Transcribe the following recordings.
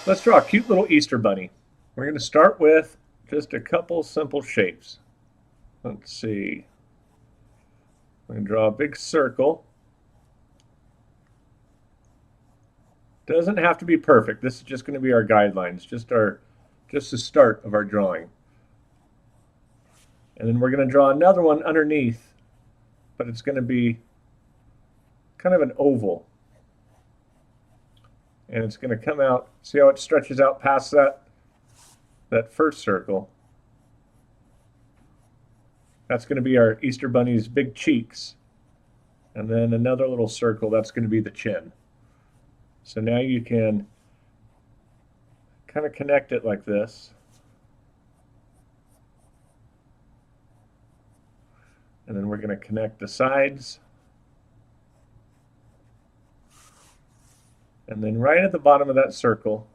Let's draw a cute little Easter bunny. We're going to start with just a couple simple shapes. Let's see. I'm going to draw a big circle. Doesn't have to be perfect. This is just going to be our guidelines, just the start of our drawing. And then we're going to draw another one underneath, but it's going to be kind of an oval. And it's going to come out, see how it stretches out past that first circle. That's going to be our Easter bunny's big cheeks. And then another little circle, that's going to be the chin. So now you can kind of connect it like this. And then we're going to connect the sides. And then right at the bottom of that circle,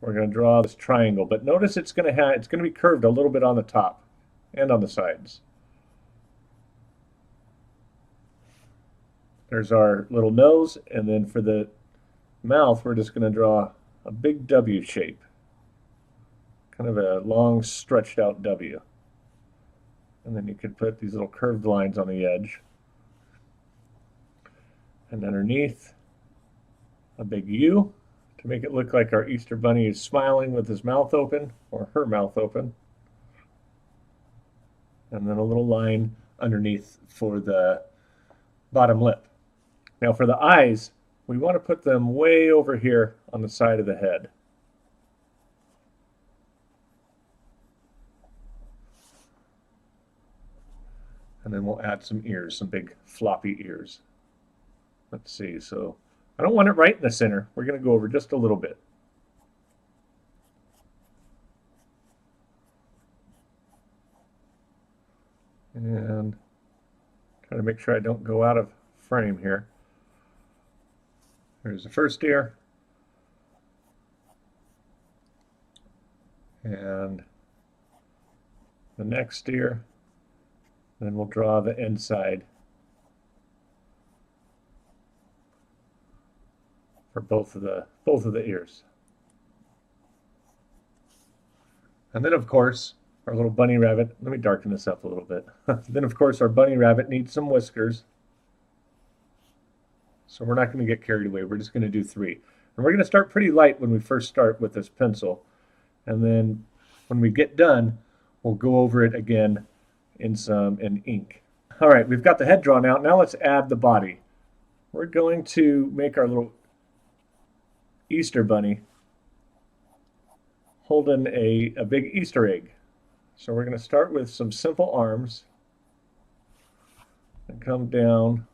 we're going to draw this triangle. But notice it's going to be curved a little bit on the top and on the sides. There's our little nose, and then for the mouth, we're just going to draw a big W shape. Kind of a long, stretched out W. And then you could put these little curved lines on the edge. And underneath, a big U to make it look like our Easter bunny is smiling with his mouth open, or her mouth open. And then a little line underneath for the bottom lip. Now for the eyes, we want to put them way over here on the side of the head. And then we'll add some ears, some big floppy ears. Let's see, so I don't want it right in the center. We're going to go over just a little bit. And try to make sure I don't go out of frame here. There's the first ear. And the next ear. Then we'll draw the inside for both of the ears. And then of course, our little bunny rabbit, let me darken this up a little bit. Then of course our bunny rabbit needs some whiskers. So we're not going to get carried away. We're just going to do 3. And we're going to start pretty light when we first start with this pencil. And then when we get done, we'll go over it again in ink. All right, we've got the head drawn out. Now let's add the body. We're going to make our little Easter bunny holding a big Easter egg. So we're going to start with some simple arms and come down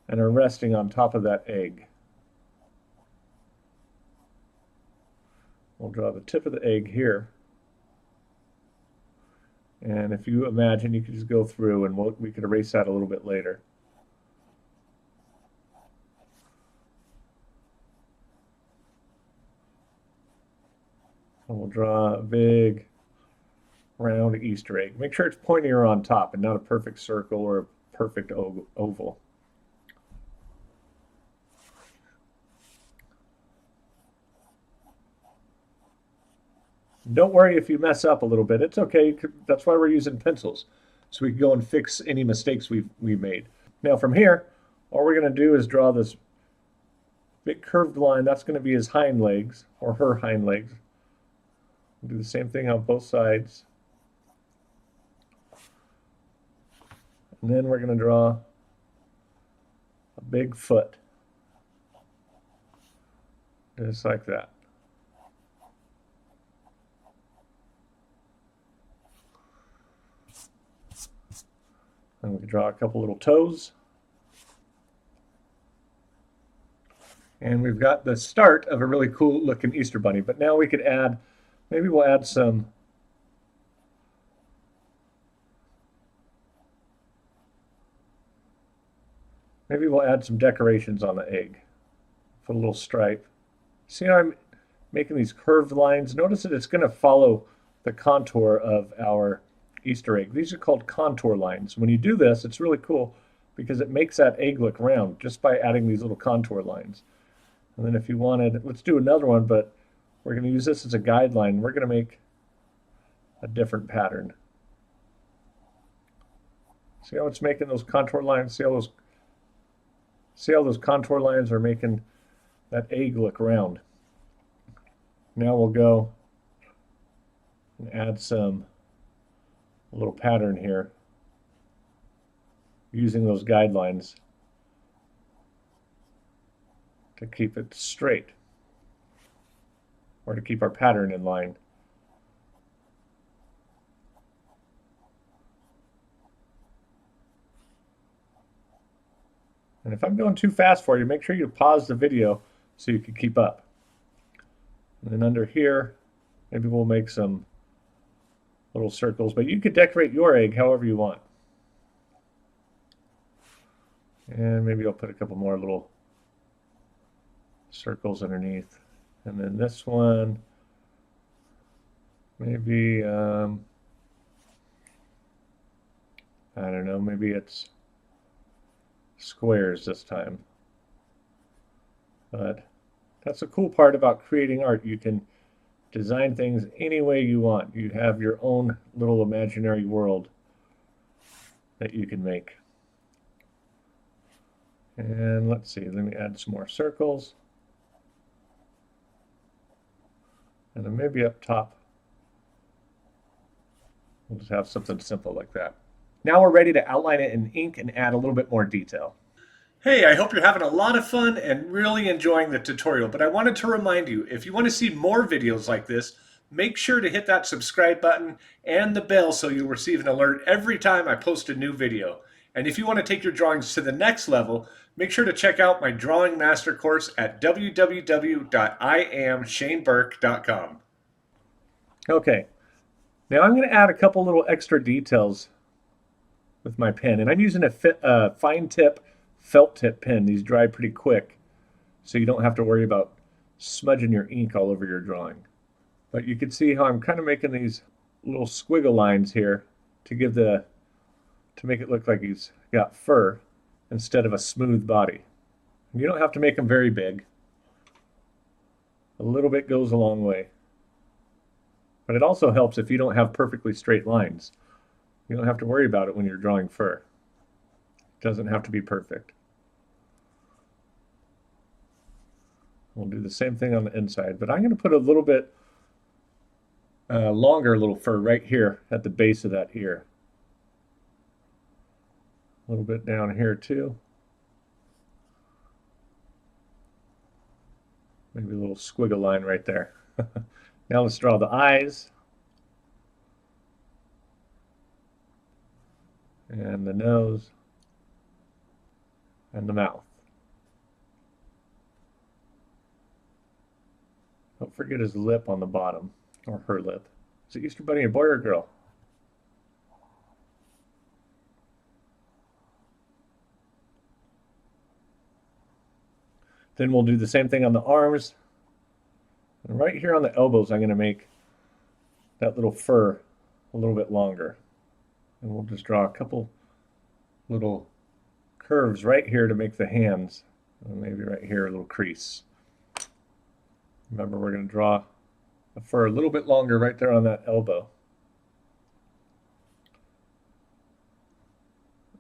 and are resting on top of that egg. We'll draw the tip of the egg here. And if you imagine, you could just go through and we could erase that a little bit later. And we'll draw a big round Easter egg. Make sure it's pointier on top and not a perfect circle or a perfect oval. Don't worry if you mess up a little bit. It's okay. That's why we're using pencils, so we can go and fix any mistakes we've made. Now from here, all we're going to do is draw this big curved line. That's going to be his hind legs, or her hind legs. We'll do the same thing on both sides. And then we're going to draw a big foot, just like that. And we can draw a couple little toes. And we've got the start of a really cool looking Easter bunny. But now we could add, maybe we'll add some decorations on the egg. Put a little stripe. See how I'm making these curved lines? Notice that it's going to follow the contour of our Easter egg. These are called contour lines. When you do this, it's really cool because it makes that egg look round just by adding these little contour lines. And then if you wanted, let's do another one, but we're going to use this as a guideline. We're going to make a different pattern. See how it's making those contour lines? See how those contour lines are making that egg look round? Now we'll go and add a little pattern here using those guidelines to keep it straight, or to keep our pattern in line. And if I'm going too fast for you, make sure you pause the video so you can keep up. And then under here, maybe we'll make some little circles, but you could decorate your egg however you want. And maybe I'll put a couple more little circles underneath. And then this one, maybe, I don't know, maybe it's squares this time. But that's the cool part about creating art. You can design things any way you want. You have your own little imaginary world that you can make. And let's see, let me add some more circles. And then maybe up top, we'll just have something simple like that. Now we're ready to outline it in ink and add a little bit more detail. Hey, I hope you're having a lot of fun and really enjoying the tutorial, but I wanted to remind you, if you want to see more videos like this, make sure to hit that subscribe button and the bell so you'll receive an alert every time I post a new video. And if you want to take your drawings to the next level, make sure to check out my Drawing Master course at www.iamshaneburke.com. Okay, now I'm going to add a couple little extra details with my pen, and I'm using a fine tip felt tip pen. These dry pretty quick, so you don't have to worry about smudging your ink all over your drawing. But you can see how I'm kind of making these little squiggle lines here to make it look like he's got fur instead of a smooth body. And you don't have to make them very big. A little bit goes a long way. But it also helps if you don't have perfectly straight lines. You don't have to worry about it when you're drawing fur. It doesn't have to be perfect. We'll do the same thing on the inside, but I'm going to put a little bit longer little fur right here at the base of that ear. A little bit down here too. Maybe a little squiggle line right there. Now let's draw the eyes. And the nose. And the mouth. Don't forget his lip on the bottom, or her lip. Is it Easter Bunny a boy or a girl? Then we'll do the same thing on the arms. And right here on the elbows, I'm going to make that little fur a little bit longer. And we'll just draw a couple little curves right here to make the hands. And maybe right here a little crease. Remember, we're going to draw the fur a little bit longer right there on that elbow.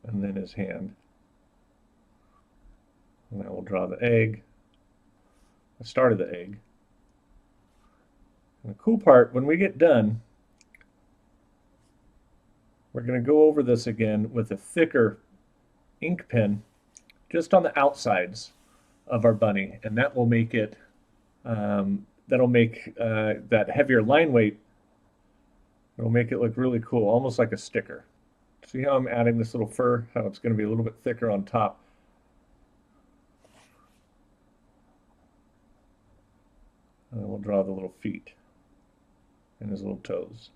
And then his hand. And now we'll draw the egg. The start of the egg. And the cool part, when we get done, we're going to go over this again with a thicker ink pen just on the outsides of our bunny, and that will make it that'll make that heavier line weight, it'll make it look really cool, almost like a sticker. See how I'm adding this little fur, how it's going to be a little bit thicker on top. And then we'll draw the little feet and his little toes.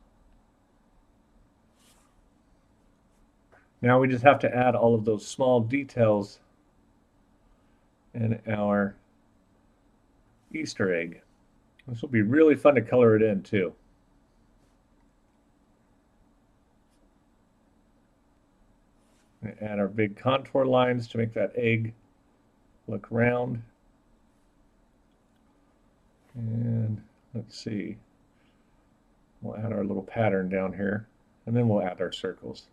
Now we just have to add all of those small details in our Easter egg. This will be really fun to color it in too. Add our big contour lines to make that egg look round. And let's see, we'll add our little pattern down here, and then we'll add our circles.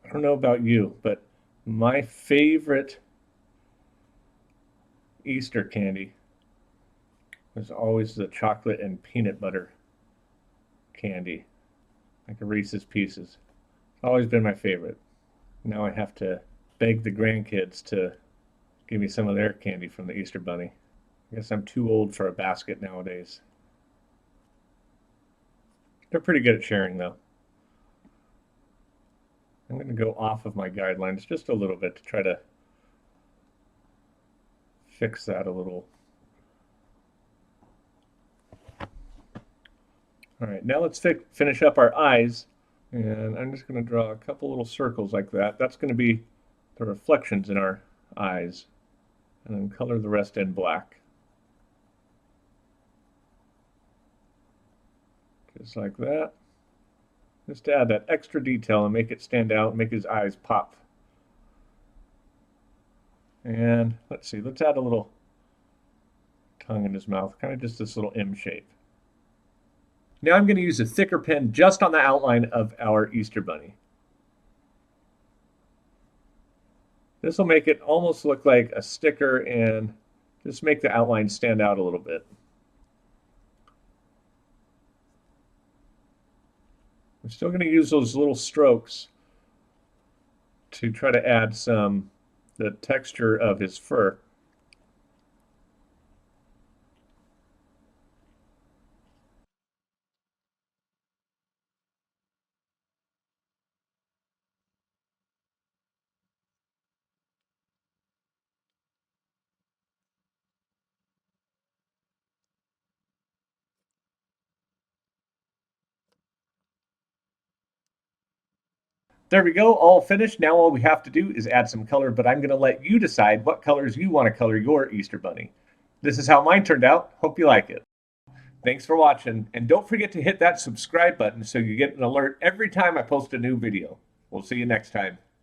I don't know about you, but my favorite Easter candy was always the chocolate and peanut butter candy, like a Reese's Pieces. It's always been my favorite. Now I have to beg the grandkids to give me some of their candy from the Easter Bunny. I guess I'm too old for a basket nowadays. They're pretty good at sharing, though. I'm going to go off of my guidelines just a little bit to try to fix that a little. All right, now let's finish up our eyes. And I'm just going to draw a couple little circles like that. That's going to be the reflections in our eyes. And then color the rest in black. Just like that. Just to add that extra detail and make it stand out, make his eyes pop. And let's see, let's add a little tongue in his mouth, kind of just this little M shape. Now I'm going to use a thicker pen just on the outline of our Easter Bunny. This will make it almost look like a sticker and just make the outline stand out a little bit. I'm still going to use those little strokes to try to add the texture of his fur. There we go, all finished. Now all we have to do is add some color, but I'm going to let you decide what colors you want to color your Easter Bunny. This is how mine turned out. Hope you like it. Thanks for watching, and don't forget to hit that subscribe button so you get an alert every time I post a new video. We'll see you next time.